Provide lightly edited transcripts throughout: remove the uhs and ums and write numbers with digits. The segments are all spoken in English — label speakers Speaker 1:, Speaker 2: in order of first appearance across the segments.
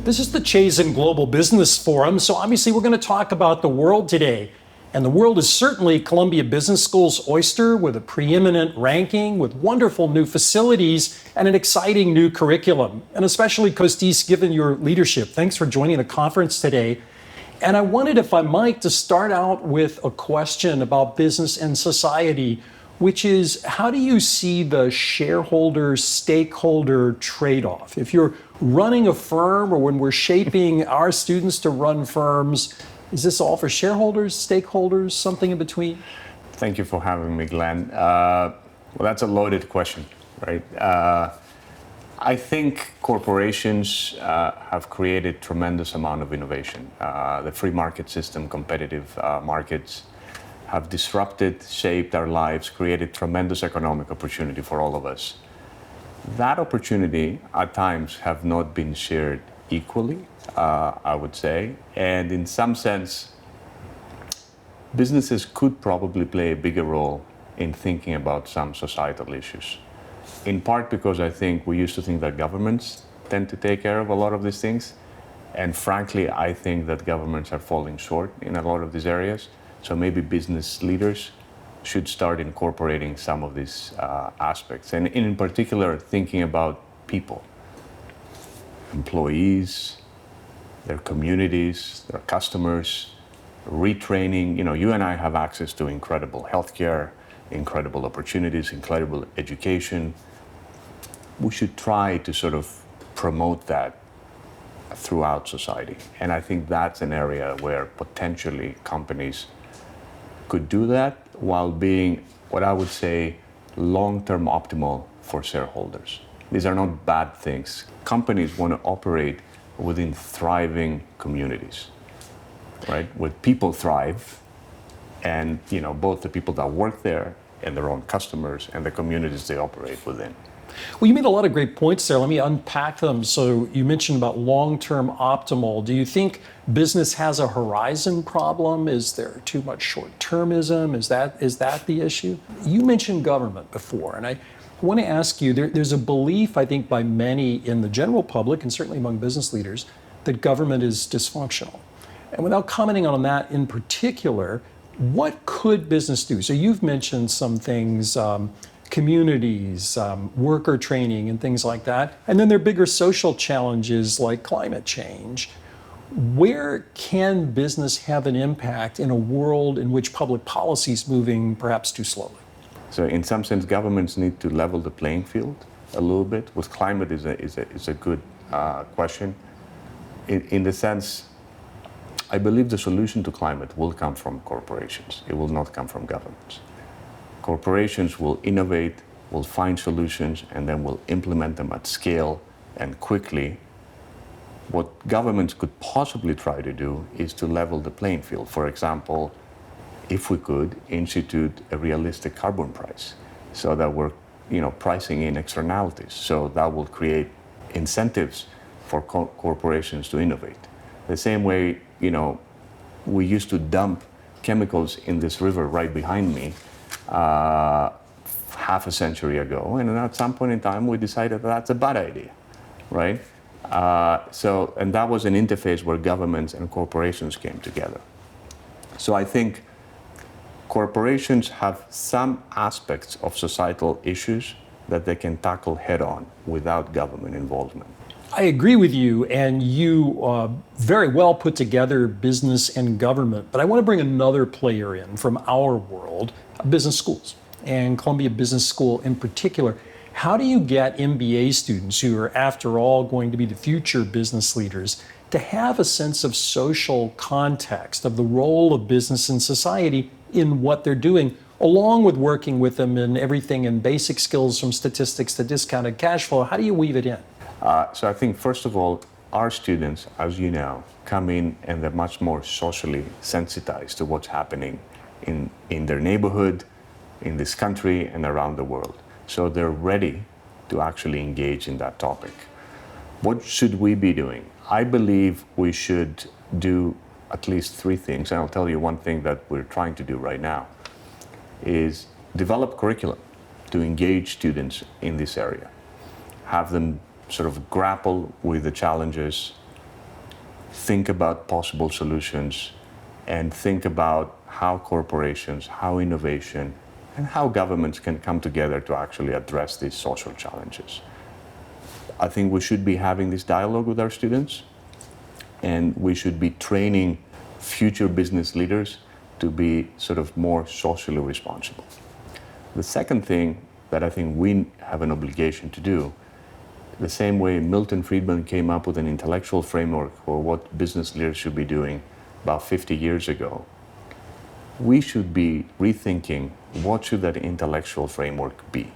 Speaker 1: This is the Chazen Global Business Forum, so obviously we're going to talk about the world today. And the world is certainly Columbia Business School's oyster, with a preeminent ranking, with wonderful new facilities, and an exciting new curriculum. And especially, Costis, given your leadership, thanks for joining the conference today. And I wanted, if I might, to start out with a question about business and society, which is, how do you see the shareholder-stakeholder trade-off? If you're running a firm, or when we're shaping our students to run firms, is this all for shareholders, stakeholders, something in between?
Speaker 2: Thank you for having me, Glenn. Well, that's a loaded question, right? I think corporations have created tremendous amount of innovation. The free market system, competitive markets have disrupted, shaped our lives, created tremendous economic opportunity for all of us. That opportunity at times have not been shared equally, I would say. And in some sense, businesses could probably play a bigger role in thinking about some societal issues. In part because I think we used to think that governments tend to take care of a lot of these things. And frankly, I think that governments are falling short in a lot of these areas. So maybe business leaders should start incorporating some of these aspects. And in particular, thinking about people, employees, their communities, their customers, retraining. You know, you and I have access to incredible healthcare, incredible opportunities, incredible education. We should try to sort of promote that throughout society. And I think that's an area where potentially companies could do that while being, what I would say, long-term optimal for shareholders. These are not bad things. Companies want to operate within thriving communities, right? Where people thrive, and both the people that work there and their own customers and the communities they operate within.
Speaker 1: Well, you made a lot of great points there. Let me unpack them. So you mentioned about long-term optimal. Do you think business has a horizon problem? Is there too much short-termism? Is that the issue? You mentioned government before, and I want to ask you, there's a belief, I think, by many in the general public, and certainly among business leaders, that government is dysfunctional. And without commenting on that in particular, what could business do? So you've mentioned some things, communities, worker training and things like that. And then there are bigger social challenges like climate change. Where can business have an impact in a world in which public policy is moving perhaps too slowly?
Speaker 2: So in some sense, governments need to level the playing field a little bit. With climate is a good question. In the sense, I believe the solution to climate will come from corporations. It will not come from governments. Corporations will innovate, will find solutions, and then will implement them at scale and quickly. What governments could possibly try to do is to level the playing field. For example, if we could institute a realistic carbon price so that we're pricing in externalities. So that will create incentives for corporations to innovate. The same way, we used to dump chemicals in this river right behind me half a century ago, and at some point in time we decided that's a bad idea, right? And that was an interface where governments and corporations came together. So I think corporations have some aspects of societal issues that they can tackle head on without government involvement.
Speaker 1: I agree with you, and you very well put together business and government, but I want to bring another player in from our world, business schools, and Columbia Business School in particular. How do you get MBA students, who are after all going to be the future business leaders, to have a sense of social context of the role of business in society in what they're doing, along with working with them in everything in basic skills from statistics to discounted cash flow? How do you weave it in?
Speaker 2: So I think, first of all, our students, as you know, come in and they're much more socially sensitized to what's happening in their neighborhood, in this country, and around the world. So they're ready to actually engage in that topic. What should we be doing? I believe we should do at least three things, and I'll tell you one thing that we're trying to do right now, is develop curriculum to engage students in this area. Have them sort of grapple with the challenges think about possible solutions, and think about how corporations, how innovation, and how governments can come together to actually address these social challenges. I think we should be having this dialogue with our students, and we should be training future business leaders to be sort of more socially responsible. The second thing that I think we have an obligation to do, the same way Milton Friedman came up with an intellectual framework for what business leaders should be doing about 50 years ago, we should be rethinking what should that intellectual framework be.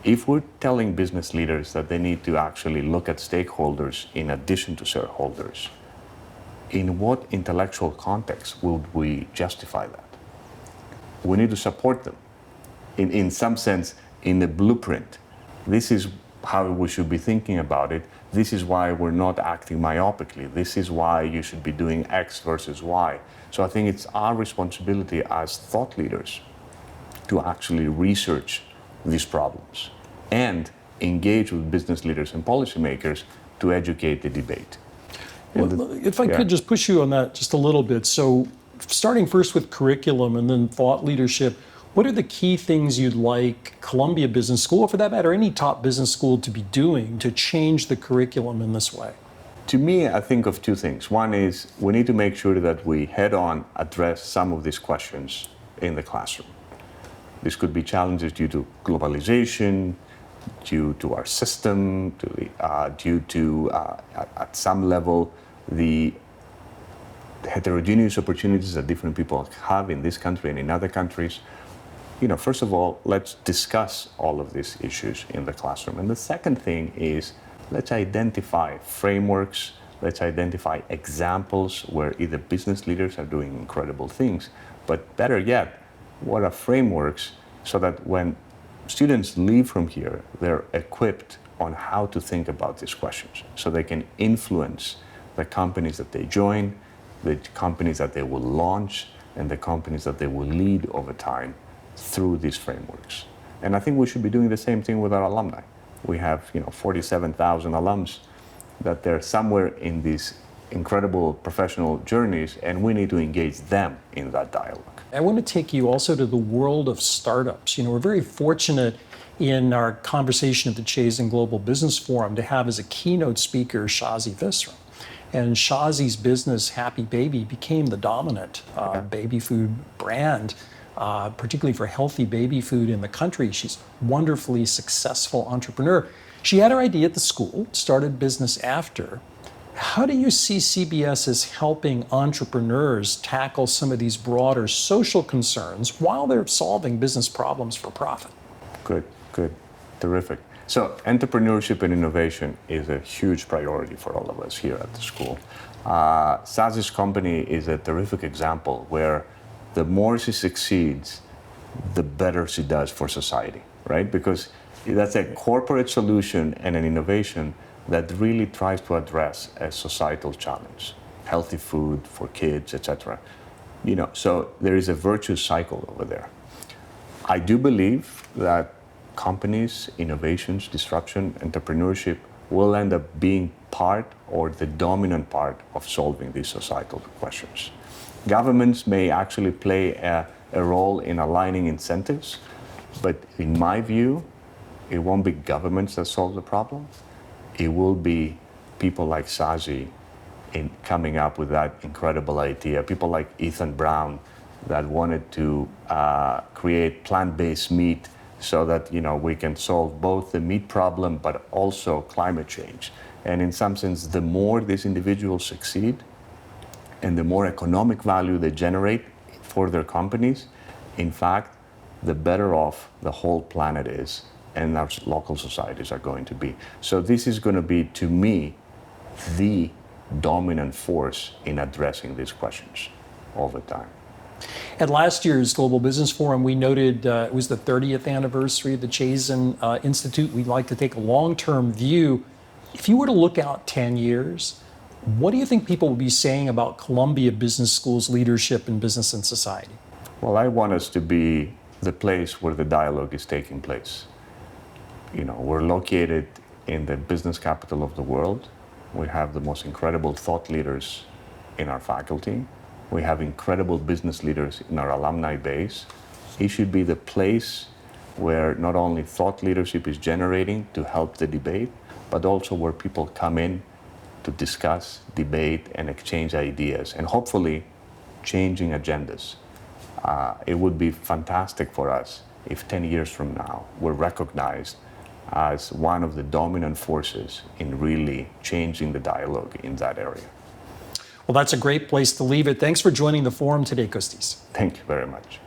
Speaker 2: If we're telling business leaders that they need to actually look at stakeholders in addition to shareholders, in what intellectual context would we justify that? We need to support them. In some sense, in the blueprint, this is how we should be thinking about it. This is why we're not acting myopically. This is why you should be doing X versus Y. So I think it's our responsibility as thought leaders to actually research these problems and engage with business leaders and policymakers to educate the debate.
Speaker 1: Well, if I could just push you on that just a little bit. So starting first with curriculum and then thought leadership, what are the key things you'd like Columbia Business School, or for that matter, any top business school, to be doing to change the curriculum in this way?
Speaker 2: To me, I think of two things. One is we need to make sure that we head-on address some of these questions in the classroom. This could be challenges due to globalization, due to our system, due to, at some level, the heterogeneous opportunities that different people have in this country and in other countries. First of all, let's discuss all of these issues in the classroom. And the second thing is, let's identify frameworks, let's identify examples where either business leaders are doing incredible things, but better yet, what are frameworks so that when students leave from here, they're equipped on how to think about these questions, so they can influence the companies that they join, the companies that they will launch, and the companies that they will lead over time through these frameworks. And I think we should be doing the same thing with our alumni. We have 47,000 alums that they're somewhere in these incredible professional journeys, and we need to engage them in that dialogue.
Speaker 1: I want to take you also to the world of startups. We're very fortunate in our conversation at the Chazen Global Business Forum to have as a keynote speaker Chazen Visram. And Chazen's business, Happy Baby, became the dominant baby food brand, particularly for healthy baby food in the country. She's a wonderfully successful entrepreneur. She had her idea at the school, started business after. How do you see CBS as helping entrepreneurs tackle some of these broader social concerns while they're solving business problems for profit?
Speaker 2: Good, terrific. So entrepreneurship and innovation is a huge priority for all of us here at the school. Chazen's company is a terrific example where the more she succeeds, the better she does for society, right? Because that's a corporate solution and an innovation that really tries to address a societal challenge, healthy food for kids, etc. So there is a virtuous cycle over there. I do believe that companies, innovations, disruption, entrepreneurship will end up being part or the dominant part of solving these societal questions. Governments may actually play a role in aligning incentives, but in my view, it won't be governments that solve the problem. It will be people like Chazen in coming up with that incredible idea. People like Ethan Brown that wanted to create plant-based meat so that we can solve both the meat problem but also climate change. And in some sense, the more these individuals succeed and the more economic value they generate for their companies, in fact, the better off the whole planet is and our local societies are going to be. So this is going to be, to me, the dominant force in addressing these questions over time.
Speaker 1: At last year's Global Business Forum, we noted it was the 30th anniversary of the Chazen Institute. We'd like to take a long-term view. If you were to look out 10 years, what do you think people will be saying about Columbia Business School's leadership in business and society?
Speaker 2: Well, I want us to be the place where the dialogue is taking place. We're located in the business capital of the world. We have the most incredible thought leaders in our faculty. We have incredible business leaders in our alumni base. It should be the place where not only thought leadership is generating to help the debate, but also where people come in to discuss, debate, and exchange ideas, and hopefully changing agendas. It would be fantastic for us if 10 years from now we're recognized as one of the dominant forces in really changing the dialogue in that area.
Speaker 1: Well, that's a great place to leave it. Thanks for joining the forum today, Costis.
Speaker 2: Thank you very much.